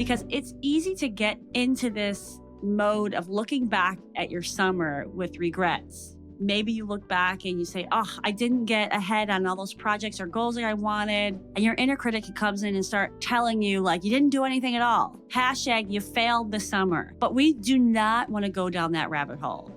because it's easy to get into this mode of looking back at your summer with regrets. Maybe you look back and you say, oh, I didn't get ahead on all those projects or goals that I wanted. And your inner critic comes in and start telling you like you didn't do anything at all. Hashtag you failed the summer. But we do not want to go down that rabbit hole.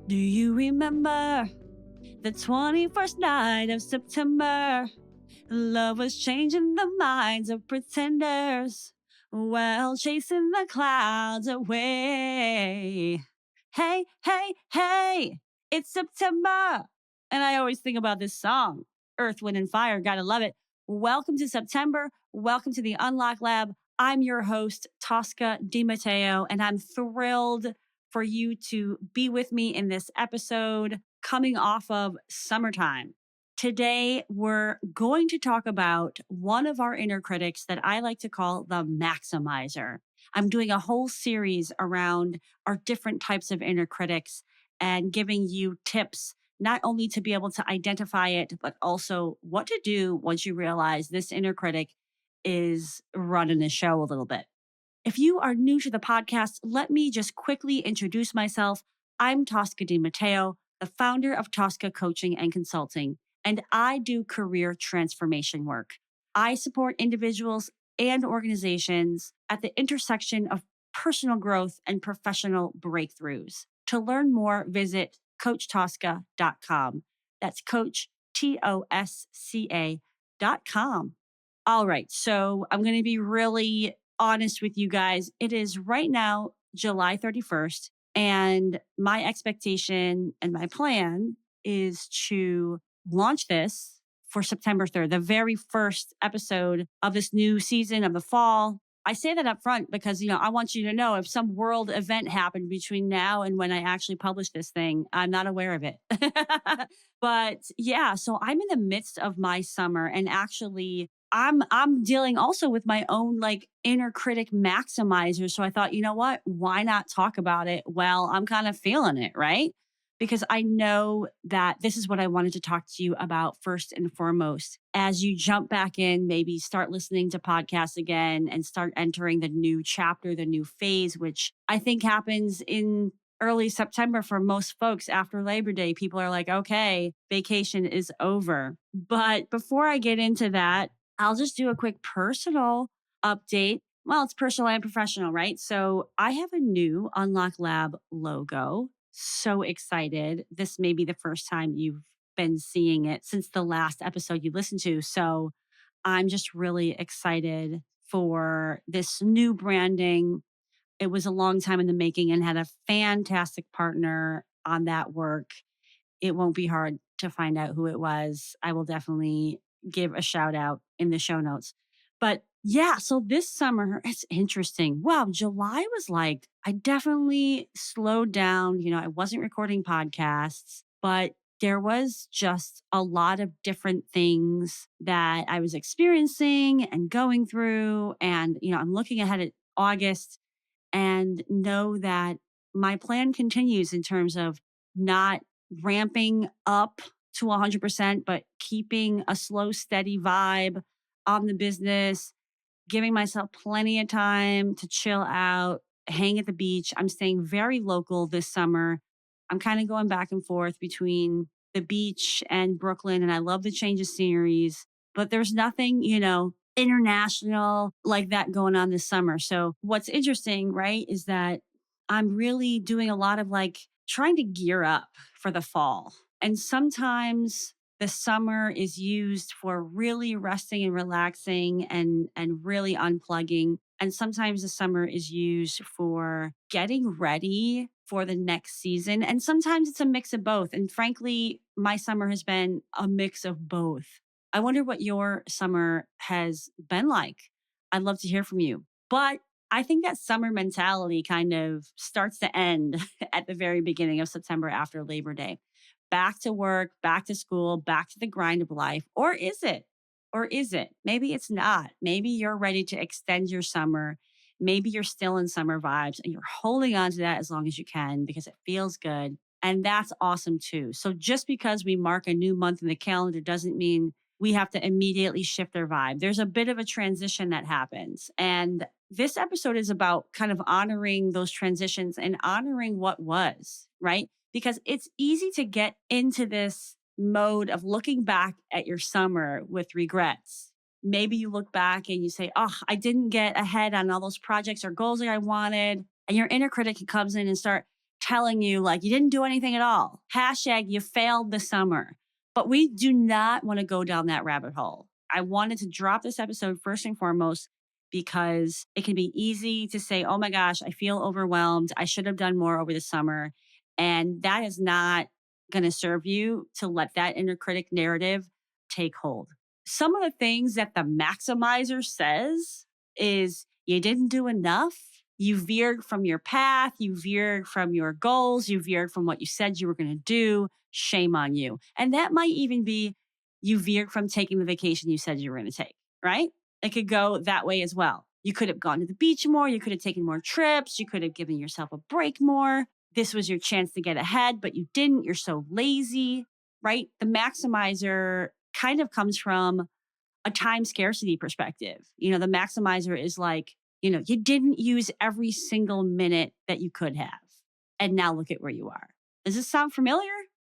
Do you remember the 21st night of September? Love was changing the minds of pretenders while chasing the clouds away. Hey, hey, hey, it's September. And I always think about this song, Earth, Wind, and Fire. Gotta love it. Welcome to September. Welcome to the Unlock Lab. I'm your host, Tosca DiMatteo, and I'm thrilled for you to be with me in this episode coming off of summertime. Today, we're going to talk about one of our inner critics that I like to call the maximizer. I'm doing a whole series around our different types of inner critics and giving you tips, not only to be able to identify it, but also what to do once you realize this inner critic is running the show a little bit. If you are new to the podcast, let me just quickly introduce myself. I'm Tosca DiMatteo, the founder of Tosca Coaching and Consulting, and I do career transformation work. I support individuals and organizations at the intersection of personal growth and professional breakthroughs. To learn more, visit CoachTosca.com. That's Coach, TOSCA.com. All right, so I'm going to be really honest with you guys. It is right now, July 31st, and my expectation and my plan is to launch this for September 3rd, the very first episode of this new season of the fall. I say that up front because, I want you to know if some world event happened between now and when I actually publish this thing, I'm not aware of it. But yeah, so I'm in the midst of my summer, and actually I'm dealing also with my own inner critic maximizer. So I thought, you know what? Why not talk about it? Well, I'm kind of feeling it, right? Because I know that this is what I wanted to talk to you about first and foremost. As you jump back in, maybe start listening to podcasts again and start entering the new chapter, the new phase, which I think happens in early September for most folks. After Labor Day, people are like, okay, vacation is over. But before I get into that, I'll just do a quick personal update. Well, it's personal and professional, right? So I have a new Unlock Lab logo. So excited. This may be the first time you've been seeing it since the last episode you listened to. So I'm just really excited for this new branding. It was a long time in the making and had a fantastic partner on that work. It won't be hard to find out who it was. I will definitely give a shout out in the show notes. But yeah, so this summer, it's interesting. Wow, July was I definitely slowed down. I wasn't recording podcasts, but there was just a lot of different things that I was experiencing and going through. And, I'm looking ahead at August and know that my plan continues in terms of not ramping up to 100%, but keeping a slow, steady vibe on the business, giving myself plenty of time to chill out, hang at the beach. I'm staying very local this summer. I'm kind of going back and forth between the beach and Brooklyn, and I love the change of sceneries, but there's nothing, international like that going on this summer. So what's interesting, right, is that I'm really doing a lot of trying to gear up for the fall. And sometimes the summer is used for really resting and relaxing and really unplugging. And sometimes the summer is used for getting ready for the next season. And sometimes it's a mix of both. And frankly, my summer has been a mix of both. I wonder what your summer has been like. I'd love to hear from you. But I think that summer mentality kind of starts to end at the very beginning of September after Labor Day. Back to work, back to school, back to the grind of life. Or is it? Or is it? Maybe it's not. Maybe you're ready to extend your summer. Maybe you're still in summer vibes and you're holding on to that as long as you can because it feels good. And that's awesome too. So just because we mark a new month in the calendar doesn't mean we have to immediately shift their vibe. There's a bit of a transition that happens. And this episode is about kind of honoring those transitions and honoring what was, right? Because it's easy to get into this mode of looking back at your summer with regrets. Maybe you look back and you say, oh, I didn't get ahead on all those projects or goals that I wanted. And your inner critic comes in and start telling you like you didn't do anything at all. Hashtag you failed the summer. But we do not want to go down that rabbit hole. I wanted to drop this episode first and foremost because it can be easy to say, oh my gosh, I feel overwhelmed. I should have done more over the summer. And that is not going to serve you to let that inner critic narrative take hold. Some of the things that the maximizer says is you didn't do enough. You veered from your path. You veered from your goals. You veered from what you said you were going to do. Shame on you. And that might even be you veered from taking the vacation you said you were going to take, right? It could go that way as well. You could have gone to the beach more. You could have taken more trips. You could have given yourself a break more. This was your chance to get ahead, but you didn't. You're so lazy, right? The maximizer kind of comes from a time scarcity perspective. The maximizer is like, you didn't use every single minute that you could have. And now look at where you are. Does this sound familiar?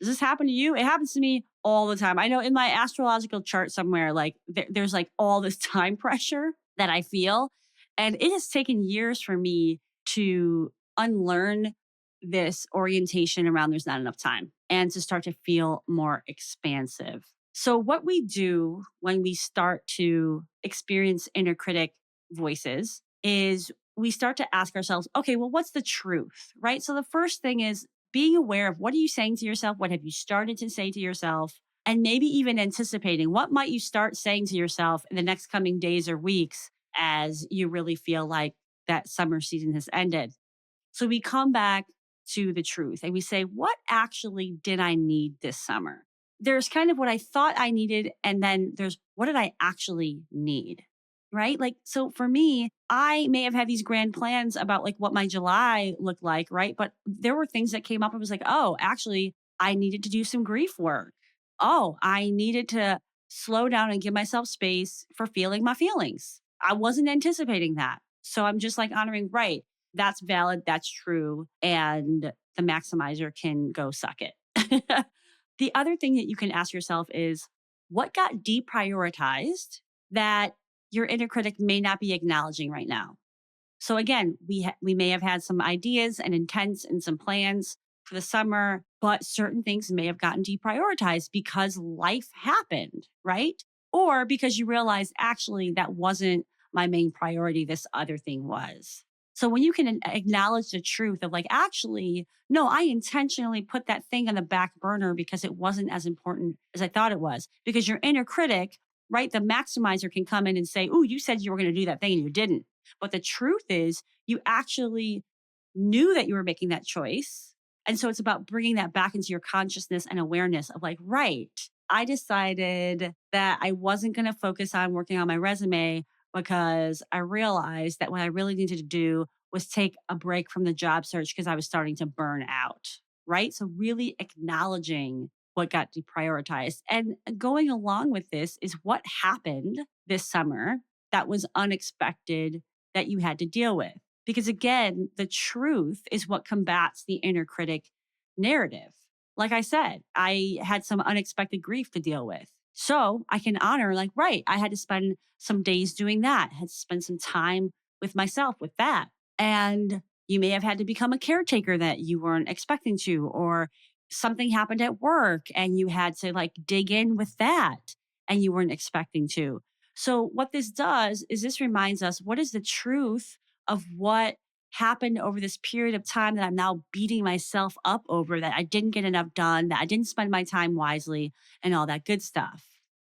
Does this happen to you? It happens to me all the time. I know in my astrological chart somewhere, like there's like all this time pressure that I feel. And it has taken years for me to unlearn this orientation around there's not enough time and to start to feel more expansive. So, what we do when we start to experience inner critic voices is we start to ask ourselves, okay, well, what's the truth, right? So, the first thing is being aware of what are you saying to yourself? What have you started to say to yourself? And maybe even anticipating what might you start saying to yourself in the next coming days or weeks as you really feel like that summer season has ended. So, we come back to the truth and we say, what actually did I need this summer? There's kind of what I thought I needed, and then there's what did I actually need, right? Like, so for me, I may have had these grand plans about like what my July looked like, right? But there were things that came up and was like, oh, actually, I needed to do some grief work. Oh, I needed to slow down and give myself space for feeling my feelings. I wasn't anticipating that. So I'm just like honoring, right? That's valid. That's true. And the maximizer can go suck it. The other thing that you can ask yourself is what got deprioritized that your inner critic may not be acknowledging right now? So again, we may have had some ideas and intents and some plans for the summer, but certain things may have gotten deprioritized because life happened, right? Or because you realize actually that wasn't my main priority, this other thing was. So when you can acknowledge the truth of like, actually, no, I intentionally put that thing on the back burner because it wasn't as important as I thought it was. Because your inner critic, right, the maximizer can come in and say, oh, you said you were going to do that thing and you didn't. But the truth is, you actually knew that you were making that choice. And so it's about bringing that back into your consciousness and awareness of like, right, I decided that I wasn't going to focus on working on my resume because I realized that what I really needed to do was take a break from the job search because I was starting to burn out. Right. So, really acknowledging what got deprioritized and going along with this is what happened this summer that was unexpected that you had to deal with. Because again, the truth is what combats the inner critic narrative. Like I said, I had some unexpected grief to deal with. So I can honor, like, right, I had to spend some days doing that, had to spend some time with myself with that. And you may have had to become a caretaker that you weren't expecting to, or something happened at work and you had to like dig in with that and you weren't expecting to. So, what this does is this reminds us what is the truth of what happened over this period of time that I'm now beating myself up over, that I didn't get enough done, that I didn't spend my time wisely, and all that good stuff.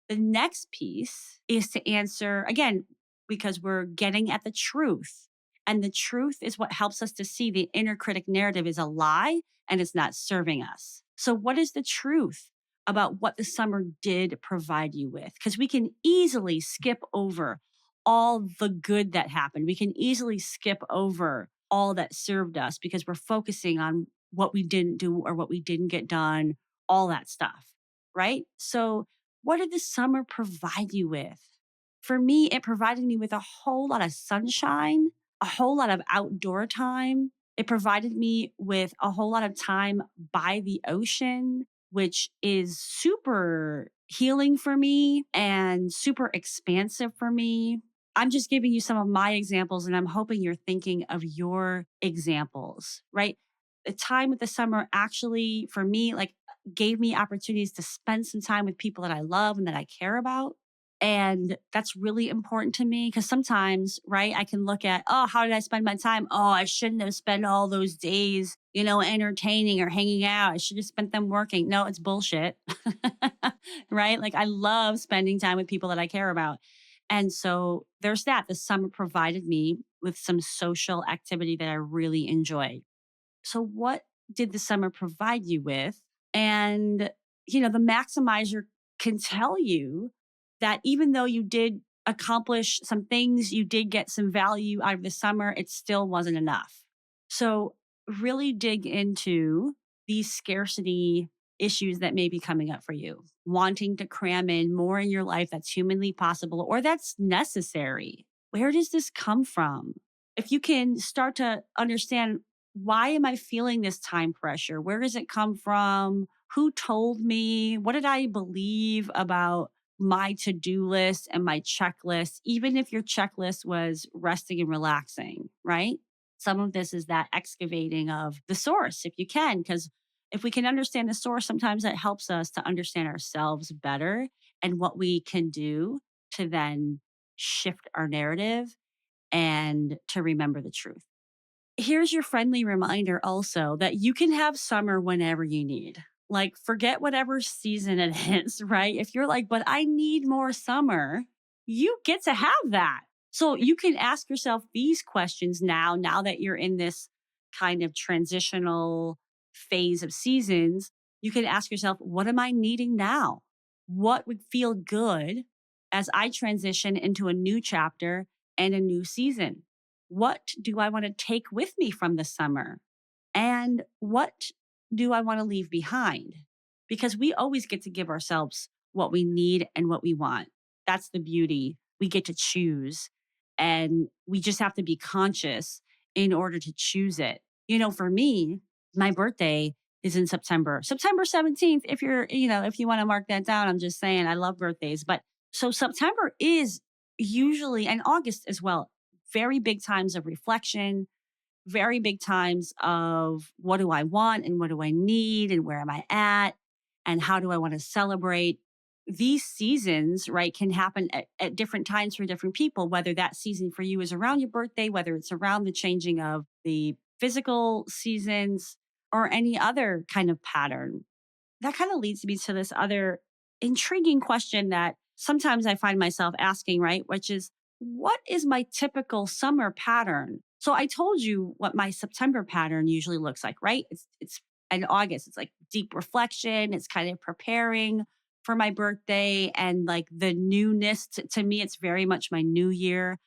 The next piece is to answer again, because we're getting at the truth. And the truth is what helps us to see the inner critic narrative is a lie and it's not serving us. So, what is the truth about what the summer did provide you with? Because we can easily skip over all the good that happened. We can easily skip over all that served us because we're focusing on what we didn't do or what we didn't get done, all that stuff, right? So, what did the summer provide you with? For me, it provided me with a whole lot of sunshine, a whole lot of outdoor time. It provided me with a whole lot of time by the ocean, which is super healing for me and super expansive for me. I'm just giving you some of my examples, and I'm hoping you're thinking of your examples, right? The time with the summer actually, for me, like gave me opportunities to spend some time with people that I love and that I care about. And that's really important to me because sometimes, right, I can look at, oh, how did I spend my time? Oh, I shouldn't have spent all those days, entertaining or hanging out. I should have spent them working. No, it's bullshit. Right? Like I love spending time with people that I care about. And so there's that. The summer provided me with some social activity that I really enjoyed. So, what did the summer provide you with? And, the maximizer can tell you that even though you did accomplish some things, you did get some value out of the summer, it still wasn't enough. So, really dig into these scarcity issues that may be coming up for you, wanting to cram in more in your life that's humanly possible or that's necessary. Where does this come from? If you can start to understand, why am I feeling this time pressure? Where does it come from? Who told me? What did I believe about my to do list and my checklist? Even if your checklist was resting and relaxing, right? Some of this is that excavating of the source, if you can, because if we can understand the source, sometimes that helps us to understand ourselves better and what we can do to then shift our narrative and to remember the truth. Here's your friendly reminder also that you can have summer whenever you need. Like, forget whatever season it is, right? If you're like, but I need more summer, you get to have that. So you can ask yourself these questions now that you're in this kind of transitional phase of seasons. You can ask yourself, what am I needing now? What would feel good as I transition into a new chapter and a new season? What do I want to take with me from the summer? And what do I want to leave behind? Because we always get to give ourselves what we need and what we want. That's the beauty. We get to choose, and we just have to be conscious in order to choose it. For me, my birthday is in September, September 17th. If you want to mark that down, I'm just saying I love birthdays. But so September is usually, and August as well, very big times of reflection, very big times of what do I want and what do I need and where am I at and how do I want to celebrate. These seasons, right, can happen at different times for different people, whether that season for you is around your birthday, whether it's around the changing of the physical seasons or any other kind of pattern. That kind of leads me to this other intriguing question that sometimes I find myself asking, right? Which is, what is my typical summer pattern? So I told you what my September pattern usually looks like, right? It's in August, it's like deep reflection, it's kind of preparing for my birthday and like the newness. To me, it's very much my new year.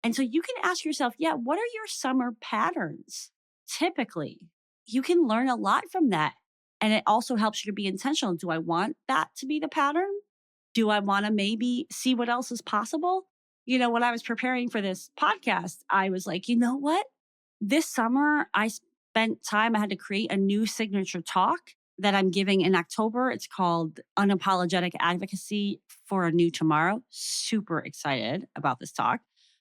And so you can ask yourself, yeah, what are your summer patterns typically? You can learn a lot from that. And it also helps you to be intentional. Do I want that to be the pattern? Do I want to maybe see what else is possible? When I was preparing for this podcast, I was like, you know what? This summer, I spent time, I had to create a new signature talk that I'm giving in October. It's called Unapologetic Advocacy for a New Tomorrow. Super excited about this talk.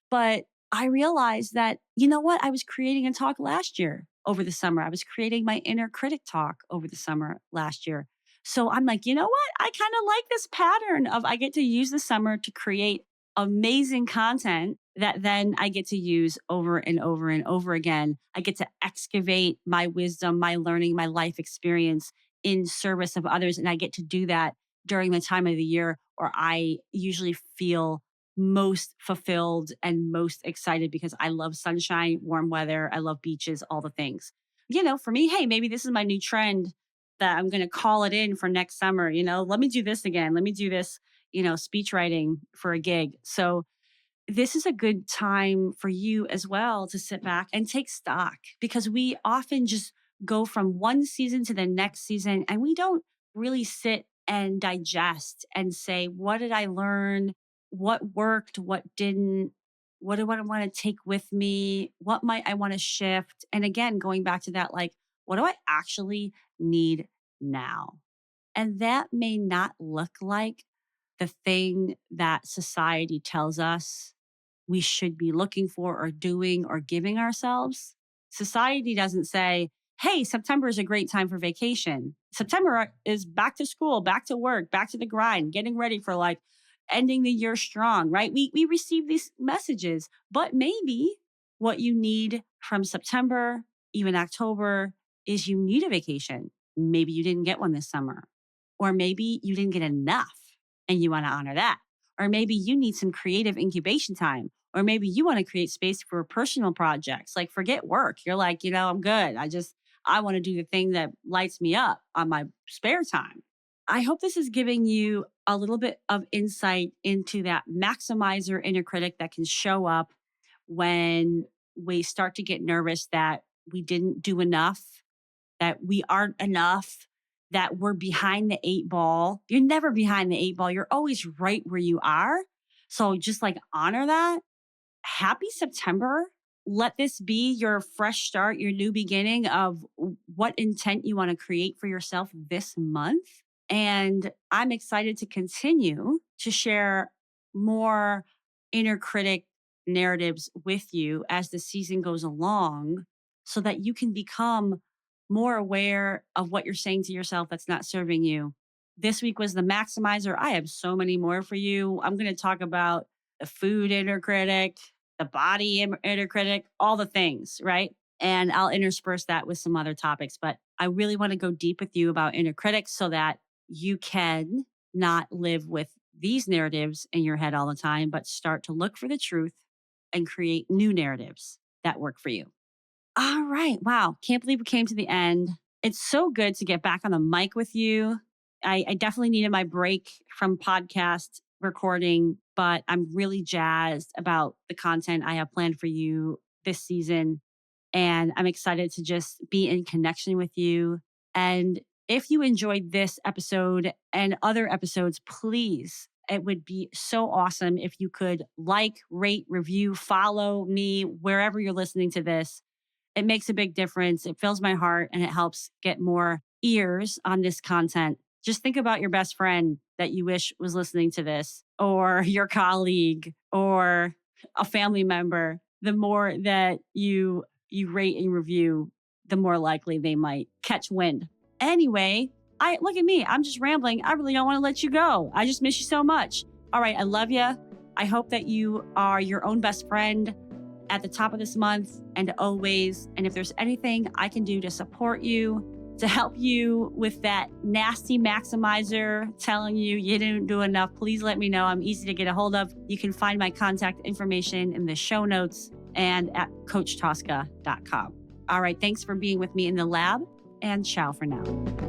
But I realized that, you know what? I was creating a talk last year over the summer. I was creating my inner critic talk over the summer last year. So I'm like, you know what? I kind of like this pattern of I get to use the summer to create amazing content that then I get to use over and over and over again. I get to excavate my wisdom, my learning, my life experience in service of others. And I get to do that during the time of the year where I usually feel most fulfilled and most excited because I love sunshine, warm weather. I love beaches, all the things. For me, hey, maybe this is my new trend that I'm going to call it in for next summer. Let me do this again. Let me do this, speech writing for a gig. So this is a good time for you as well to sit back and take stock because we often just go from one season to the next season and we don't really sit and digest and say, what did I learn? What worked? What didn't? What do I want to take with me? What might I want to shift? And again, going back to that, like, what do I actually need now? And that may not look like the thing that society tells us we should be looking for or doing or giving ourselves. Society doesn't say, hey, September is a great time for vacation. September is back to school, back to work, back to the grind, getting ready for like ending the year strong, right? We receive these messages, but maybe what you need from September, even October, is you need a vacation. Maybe you didn't get one this summer, or maybe you didn't get enough and you want to honor that. Or maybe you need some creative incubation time. Or maybe you want to create space for personal projects. Like forget work. You're like, I'm good. I want to do the thing that lights me up on my spare time. I hope this is giving you a little bit of insight into that maximizer inner critic that can show up when we start to get nervous that we didn't do enough, that we aren't enough, that we're behind the eight ball. You're never behind the eight ball. You're always right where you are. So just like honor that. Happy September. Let this be your fresh start, your new beginning of what intent you want to create for yourself this month. And I'm excited to continue to share more inner critic narratives with you as the season goes along so that you can become more aware of what you're saying to yourself that's not serving you. This week was the maximizer. I have so many more for you. I'm going to talk about the food inner critic, the body inner critic, all the things, right? And I'll intersperse that with some other topics. But I really want to go deep with you about inner critics so that you can not live with these narratives in your head all the time, but start to look for the truth and create new narratives that work for you. All right. Wow. Can't believe we came to the end. It's so good to get back on the mic with you. I definitely needed my break from podcast recording, but I'm really jazzed about the content I have planned for you this season. And I'm excited to just be in connection with you. And if you enjoyed this episode and other episodes, please, it would be so awesome if you could like, rate, review, follow me wherever you're listening to this. It makes a big difference. It fills my heart and it helps get more ears on this content. Just think about your best friend that you wish was listening to this, or your colleague, or a family member. The more that you rate and review, the more likely they might catch wind. Anyway, look at me. I'm just rambling. I really don't want to let you go. I just miss you so much. All right. I love you. I hope that you are your own best friend at the top of this month and always. And if there's anything I can do to support you, to help you with that nasty maximizer telling you you didn't do enough, please let me know. I'm easy to get a hold of. You can find my contact information in the show notes and at coachtosca.com. All right. Thanks for being with me in the lab, and ciao for now.